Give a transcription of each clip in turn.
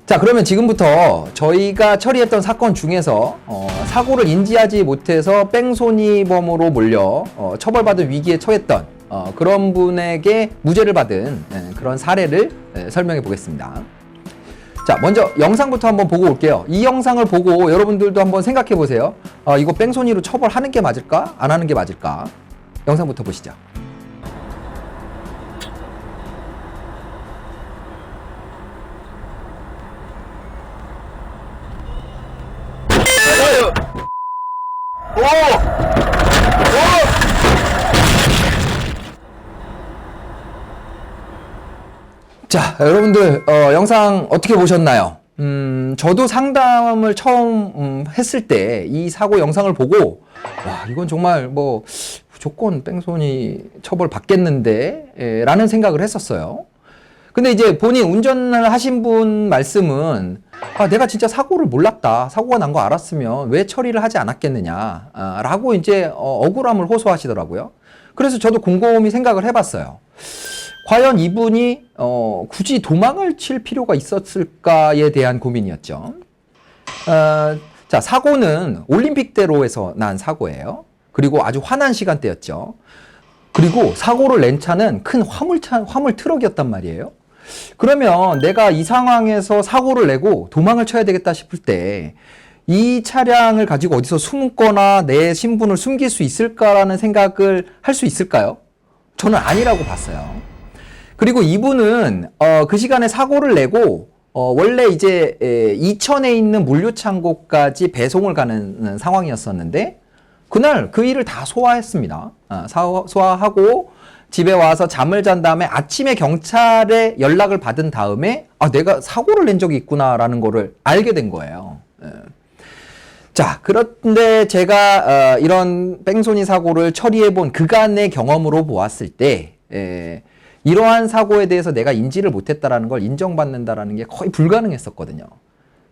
자, 그러면 지금부터 저희가 처리했던 사건 중에서 사고를 인지하지 못해서 뺑소니범으로 몰려 처벌받은 위기에 처했던 그런 분에게 무죄를 받은 그런 사례를 설명해 보겠습니다. 자, 먼저 영상부터 한번 보고 올게요. 이 영상을 보고 여러분들도 한번 생각해 보세요. 이거 뺑소니로 처벌하는 게 맞을까? 안 하는 게 맞을까? 영상부터 보시죠. 자, 여러분들 영상 어떻게 보셨나요? 저도 상담을 처음 했을 때 이 사고 영상을 보고 와, 이건 정말 뭐 무조건 뺑소니 처벌 받겠는데 라는 생각을 했었어요. 근데 이제 본인 운전을 하신 분 말씀은 내가 진짜 사고를 몰랐다, 사고가 난 거 알았으면 왜 처리를 하지 않았겠느냐 라고 이제 억울함을 호소하시더라고요. 그래서 저도 곰곰이 생각을 해봤어요. 과연 이분이 굳이 도망을 칠 필요가 있었을까에 대한 고민이었죠. 자, 사고는 올림픽대로에서 난 사고예요. 그리고 아주 환한 시간대였죠. 그리고 사고를 낸 차는 큰 화물 트럭이었단 말이에요. 그러면 내가 이 상황에서 사고를 내고 도망을 쳐야 되겠다 싶을 때 이 차량을 가지고 어디서 숨거나 내 신분을 숨길 수 있을까라는 생각을 할 수 있을까요? 저는 아니라고 봤어요. 그리고 이분은 그 시간에 사고를 내고 원래 이제 이천에 있는 물류창고까지 배송을 가는 상황이었었는데 그날 그 일을 다 소화했습니다. 소화하고 집에 와서 잠을 잔 다음에 아침에 경찰에 연락을 받은 다음에 내가 사고를 낸 적이 있구나라는 거를 알게 된 거예요. 자, 그런데 제가 이런 뺑소니 사고를 처리해본 그간의 경험으로 보았을 때 이러한 사고에 대해서 내가 인지를 못했다라는 걸 인정받는다라는 게 거의 불가능했었거든요.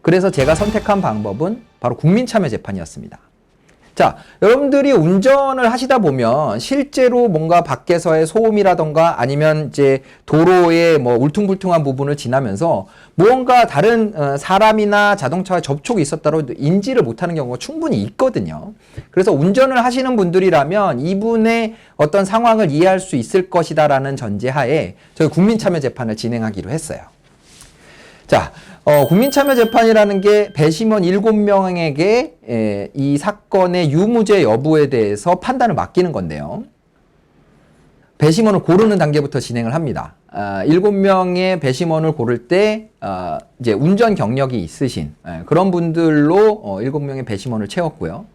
그래서 제가 선택한 방법은 바로 국민참여재판이었습니다. 자, 여러분들이 운전을 하시다 보면 실제로 뭔가 밖에서의 소음이라던가 아니면 이제 도로의 뭐 울퉁불퉁한 부분을 지나면서 무언가 다른 사람이나 자동차와 접촉이 있었다고 인지를 못하는 경우가 충분히 있거든요. 그래서 운전을 하시는 분들이라면 이분의 어떤 상황을 이해할 수 있을 것이다라는 전제하에 저희 국민참여재판을 진행하기로 했어요. 자, 국민참여재판이라는 게 배심원 7명에게 이 사건의 유무죄 여부에 대해서 판단을 맡기는 건데요. 배심원을 고르는 단계부터 진행을 합니다. 7명의 배심원을 고를 때 이제 운전 경력이 있으신 그런 분들로 7명의 배심원을 채웠고요.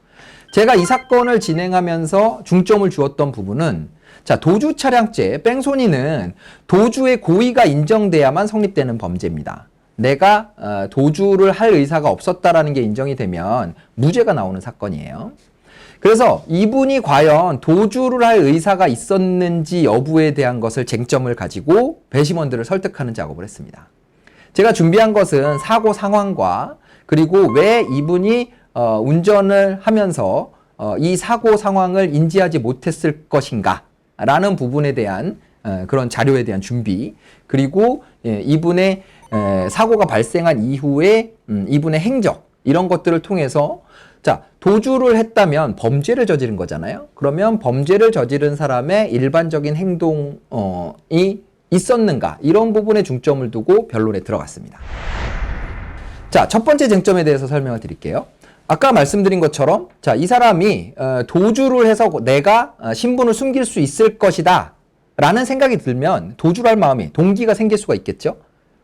제가 이 사건을 진행하면서 중점을 주었던 부분은 자, 도주 차량죄, 뺑소니는 도주의 고의가 인정돼야만 성립되는 범죄입니다. 내가 도주를 할 의사가 없었다라는 게 인정이 되면 무죄가 나오는 사건이에요. 그래서 이분이 과연 도주를 할 의사가 있었는지 여부에 대한 것을 쟁점을 가지고 배심원들을 설득하는 작업을 했습니다. 제가 준비한 것은 사고 상황과 그리고 왜 이분이 운전을 하면서 이 사고 상황을 인지하지 못했을 것인가 라는 부분에 대한 그런 자료에 대한 준비, 그리고 이분의 사고가 발생한 이후에 이분의 행적, 이런 것들을 통해서 자, 도주를 했다면 범죄를 저지른 거잖아요. 그러면 범죄를 저지른 사람의 일반적인 행동이 있었는가, 이런 부분에 중점을 두고 변론에 들어갔습니다. 자, 첫 번째 쟁점에 대해서 설명을 드릴게요. 아까 말씀드린 것처럼 자, 이 사람이 도주를 해서 내가 신분을 숨길 수 있을 것이다 라는 생각이 들면 도주를 할 마음이, 동기가 생길 수가 있겠죠.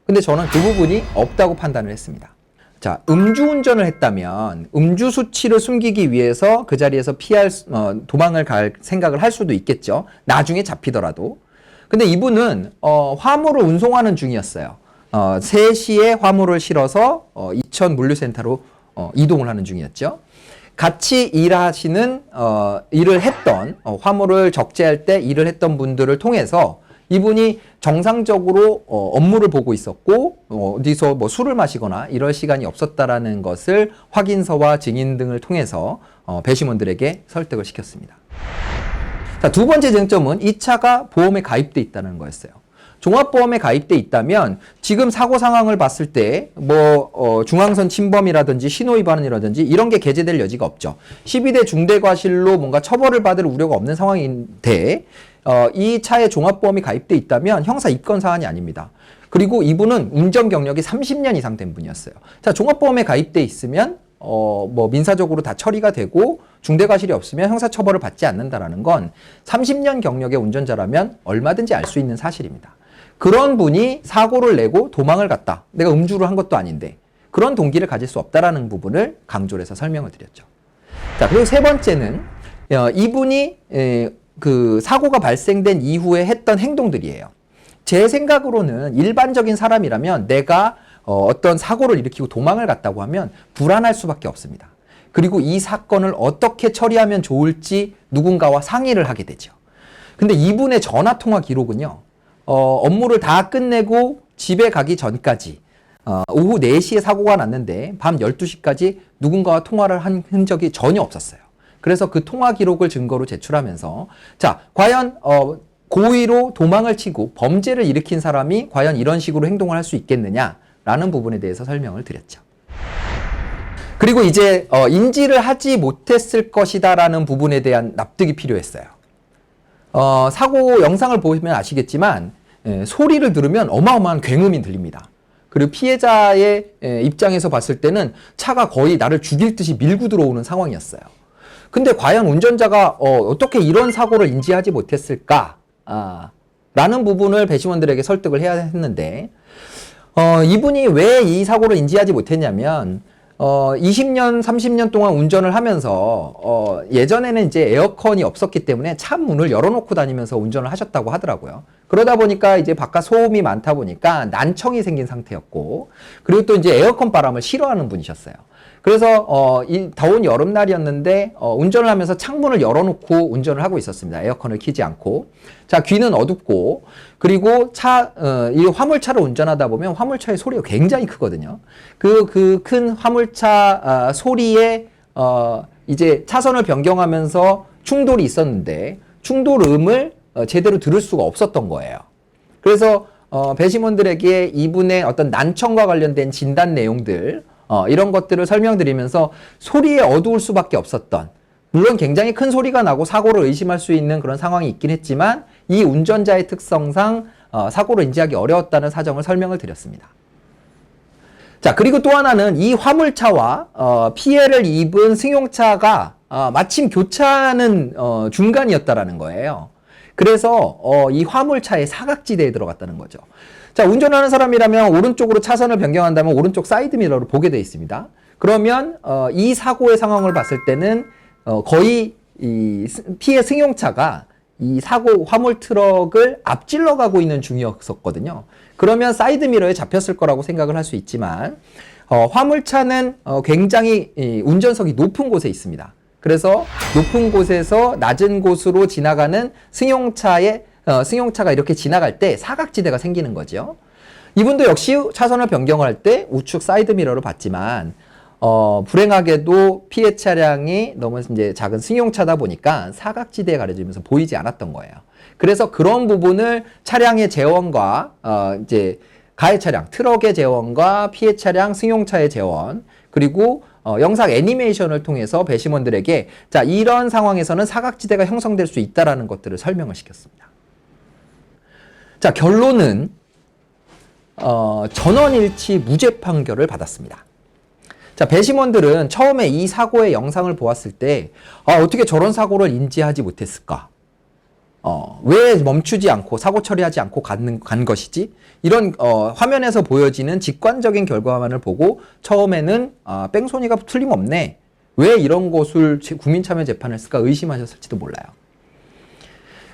근데 저는 그 부분이 없다고 판단을 했습니다. 자, 음주운전을 했다면 음주 수치를 숨기기 위해서 그 자리에서 도망을 갈 생각을 할 수도 있겠죠. 나중에 잡히더라도. 근데 이분은 화물을 운송하는 중이었어요. 3시에 화물을 실어서 이천 물류센터로 이동을 하는 중이었죠. 같이 일을 했던 화물을 적재할 때 일을 했던 분들을 통해서 이분이 정상적으로 업무를 보고 있었고 어디서 뭐 술을 마시거나 이럴 시간이 없었다라는 것을 확인서와 증인 등을 통해서 배심원들에게 설득을 시켰습니다. 자, 두 번째 쟁점은 이 차가 보험에 가입돼 있다는 거였어요. 종합보험에 가입돼 있다면 지금 사고 상황을 봤을 때 중앙선 침범이라든지 신호위반이라든지 이런 게 게재될 여지가 없죠. 12대 중대과실로 뭔가 처벌을 받을 우려가 없는 상황인데 이 차에 종합보험이 가입돼 있다면 형사 입건 사안이 아닙니다. 그리고 이분은 운전 경력이 30년 이상 된 분이었어요. 자, 종합보험에 가입돼 있으면 민사적으로 다 처리가 되고 중대과실이 없으면 형사처벌을 받지 않는다라는 건 30년 경력의 운전자라면 얼마든지 알 수 있는 사실입니다. 그런 분이 사고를 내고 도망을 갔다. 내가 음주를 한 것도 아닌데 그런 동기를 가질 수 없다라는 부분을 강조를 해서 설명을 드렸죠. 자, 그리고 세 번째는 이분이 그 사고가 발생된 이후에 했던 행동들이에요. 제 생각으로는 일반적인 사람이라면 내가 어떤 사고를 일으키고 도망을 갔다고 하면 불안할 수밖에 없습니다. 그리고 이 사건을 어떻게 처리하면 좋을지 누군가와 상의를 하게 되죠. 근데 이분의 전화통화 기록은요, 업무를 다 끝내고 집에 가기 전까지 오후 4시에 사고가 났는데 밤 12시까지 누군가와 통화를 한 흔적이 전혀 없었어요. 그래서 그 통화 기록을 증거로 제출하면서 자, 과연 고의로 도망을 치고 범죄를 일으킨 사람이 과연 이런 식으로 행동을 할 수 있겠느냐라는 부분에 대해서 설명을 드렸죠. 그리고 이제 인지를 하지 못했을 것이다라는 부분에 대한 납득이 필요했어요. 사고 영상을 보시면 아시겠지만 소리를 들으면 어마어마한 굉음이 들립니다. 그리고 피해자의 입장에서 봤을 때는 차가 거의 나를 죽일 듯이 밀고 들어오는 상황이었어요. 근데 과연 운전자가 어떻게 이런 사고를 인지하지 못했을까? 라는 부분을 배심원들에게 설득을 해야 했는데 이분이 왜 이 사고를 인지하지 못했냐면 20년, 30년 동안 운전을 하면서 예전에는 이제 에어컨이 없었기 때문에 차 문을 열어놓고 다니면서 운전을 하셨다고 하더라고요. 그러다 보니까 이제 바깥 소음이 많다 보니까 난청이 생긴 상태였고, 그리고 또 이제 에어컨 바람을 싫어하는 분이셨어요. 그래서 이 더운 여름날이었는데 운전을 하면서 창문을 열어놓고 운전을 하고 있었습니다. 에어컨을 켜지 않고. 자, 귀는 어둡고, 그리고 이 화물차를 운전하다 보면 화물차의 소리가 굉장히 크거든요. 그 큰 화물차 소리에 이제 차선을 변경하면서 충돌이 있었는데 충돌음을 제대로 들을 수가 없었던 거예요. 그래서 배심원들에게 이분의 어떤 난청과 관련된 진단 내용들 이런 것들을 설명드리면서 소리에 어두울 수밖에 없었던, 물론 굉장히 큰 소리가 나고 사고를 의심할 수 있는 그런 상황이 있긴 했지만 이 운전자의 특성상 사고를 인지하기 어려웠다는 사정을 설명을 드렸습니다. 자, 그리고 또 하나는 이 화물차와 피해를 입은 승용차가 마침 교차하는 중간이었다라는 거예요. 그래서 이 화물차의 사각지대에 들어갔다는 거죠. 자, 운전하는 사람이라면 오른쪽으로 차선을 변경한다면 오른쪽 사이드미러를 보게 되어 있습니다. 그러면 이 사고의 상황을 봤을 때는 거의 이 피해 승용차가 이 사고 화물 트럭을 앞질러 가고 있는 중이었었거든요. 그러면 사이드미러에 잡혔을 거라고 생각을 할 수 있지만 화물차는 굉장히 운전석이 높은 곳에 있습니다. 그래서 높은 곳에서 낮은 곳으로 지나가는 승용차가 이렇게 지나갈 때 사각지대가 생기는 거죠. 이분도 역시 차선을 변경할 때 우측 사이드미러를 봤지만 불행하게도 피해 차량이 너무 이제 작은 승용차다 보니까 사각지대에 가려지면서 보이지 않았던 거예요. 그래서 그런 부분을 차량의 재원과 이제 가해 차량, 트럭의 재원과 피해 차량, 승용차의 재원, 그리고 영상 애니메이션을 통해서 배심원들에게 자, 이런 상황에서는 사각지대가 형성될 수 있다라는 것들을 설명을 시켰습니다. 자, 결론은 전원일치 무죄 판결을 받았습니다. 자, 배심원들은 처음에 이 사고의 영상을 보았을 때 어떻게 저런 사고를 인지하지 못했을까? 왜 멈추지 않고 사고 처리하지 않고 간 것이지? 이런 화면에서 보여지는 직관적인 결과만을 보고 처음에는 뺑소니가 틀림없네. 왜 이런 것을 국민참여재판을 했을까 의심하셨을지도 몰라요.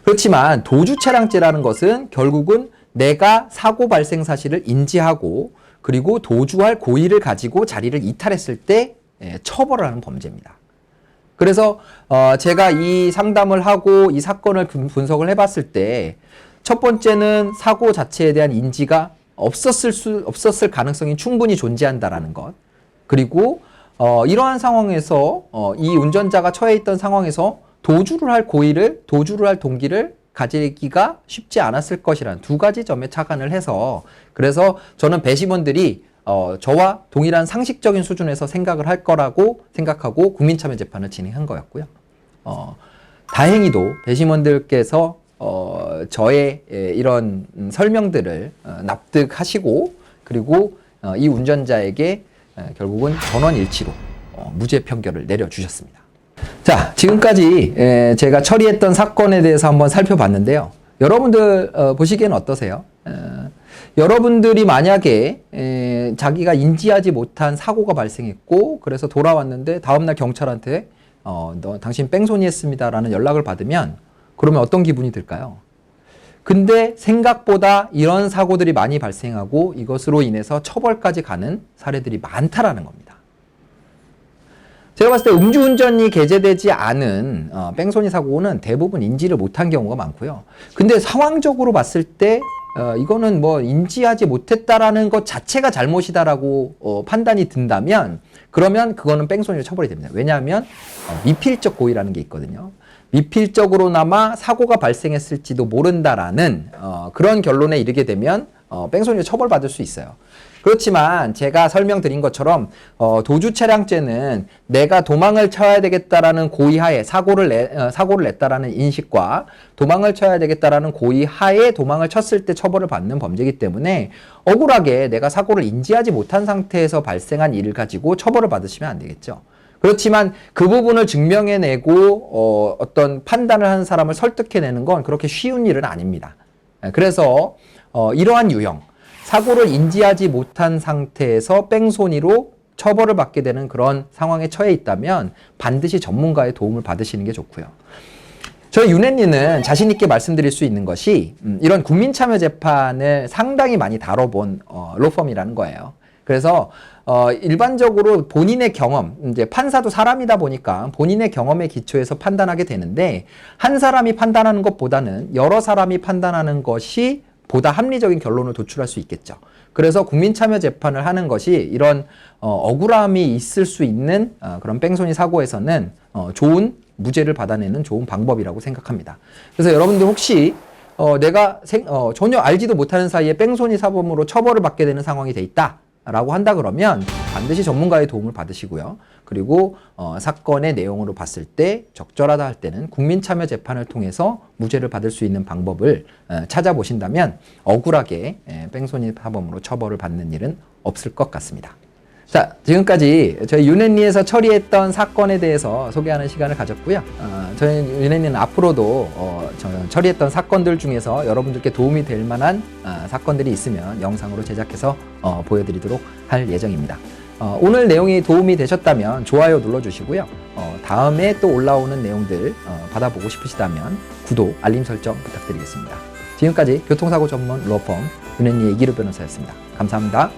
그렇지만 도주차량죄라는 것은 결국은 내가 사고 발생 사실을 인지하고 그리고 도주할 고의를 가지고 자리를 이탈했을 때 처벌을 하는 범죄입니다. 그래서 제가 이 상담을 하고 이 사건을 분석을 해봤을 때 첫 번째는 사고 자체에 대한 인지가 없었을 가능성이 충분히 존재한다라는 것. 그리고 이러한 상황에서 이 운전자가 처해 있던 상황에서 도주를 할 동기를 가지기가 쉽지 않았을 것이라는 두 가지 점에 착안을 해서, 그래서 저는 배심원들이 저와 동일한 상식적인 수준에서 생각을 할 거라고 생각하고 국민참여재판을 진행한 거였고요. 다행히도 배심원들께서 저의 이런 설명들을 납득하시고, 그리고 이 운전자에게 결국은 전원일치로 무죄 판결을 내려주셨습니다. 자, 지금까지 제가 처리했던 사건에 대해서 한번 살펴봤는데요. 여러분들 보시기에는 어떠세요? 여러분들이 만약에 자기가 인지하지 못한 사고가 발생했고, 그래서 돌아왔는데 다음날 경찰한테 당신 뺑소니 했습니다라는 연락을 받으면 그러면 어떤 기분이 들까요? 근데 생각보다 이런 사고들이 많이 발생하고 이것으로 인해서 처벌까지 가는 사례들이 많다라는 겁니다. 제가 봤을 때 음주운전이 게재되지 않은 뺑소니 사고는 대부분 인지를 못한 경우가 많고요. 근데 상황적으로 봤을 때 이거는 뭐 인지하지 못했다라는 것 자체가 잘못이다라고 판단이 든다면, 그러면 그거는 뺑소니로 처벌이 됩니다. 왜냐하면 미필적 고의라는 게 있거든요. 미필적으로나마 사고가 발생했을지도 모른다라는 그런 결론에 이르게 되면 뺑소니로 처벌받을 수 있어요. 그렇지만 제가 설명드린 것처럼 도주 차량죄는 내가 도망을 쳐야 되겠다라는 고의하에 사고를 냈다라는 인식과 도망을 쳐야 되겠다라는 고의하에 도망을 쳤을 때 처벌을 받는 범죄이기 때문에 억울하게 내가 사고를 인지하지 못한 상태에서 발생한 일을 가지고 처벌을 받으시면 안 되겠죠. 그렇지만 그 부분을 증명해내고 어떤 판단을 하는 사람을 설득해내는 건 그렇게 쉬운 일은 아닙니다. 그래서 이러한 유형, 사고를 인지하지 못한 상태에서 뺑소니로 처벌을 받게 되는 그런 상황에 처해 있다면 반드시 전문가의 도움을 받으시는 게 좋고요. 저희 윤혜리는 자신 있게 말씀드릴 수 있는 것이 이런 국민참여재판을 상당히 많이 다뤄본 로펌이라는 거예요. 그래서 일반적으로 본인의 경험, 이제 판사도 사람이다 보니까 본인의 경험에 기초해서 판단하게 되는데, 한 사람이 판단하는 것보다는 여러 사람이 판단하는 것이 보다 합리적인 결론을 도출할 수 있겠죠. 그래서 국민참여재판을 하는 것이 이런 억울함이 있을 수 있는 그런 뺑소니 사고에서는 좋은 무죄를 받아내는 좋은 방법이라고 생각합니다. 그래서 여러분들 혹시 내가 전혀 알지도 못하는 사이에 뺑소니 사범으로 처벌을 받게 되는 상황이 돼 있다 라고 한다 그러면 반드시 전문가의 도움을 받으시고요. 그리고 사건의 내용으로 봤을 때 적절하다 할 때는 국민참여재판을 통해서 무죄를 받을 수 있는 방법을 찾아보신다면 억울하게 뺑소니 사범으로 처벌을 받는 일은 없을 것 같습니다. 자, 지금까지 저희 윤혜리에서 처리했던 사건에 대해서 소개하는 시간을 가졌고요. 저희 윤혜리는 앞으로도 처리했던 사건들 중에서 여러분들께 도움이 될 만한 사건들이 있으면 영상으로 제작해서 보여드리도록 할 예정입니다. 오늘 내용이 도움이 되셨다면 좋아요 눌러주시고요. 다음에 또 올라오는 내용들 받아보고 싶으시다면 구독, 알림 설정 부탁드리겠습니다. 지금까지 교통사고 전문 로펌 윤혜리의 이기루 변호사였습니다. 감사합니다.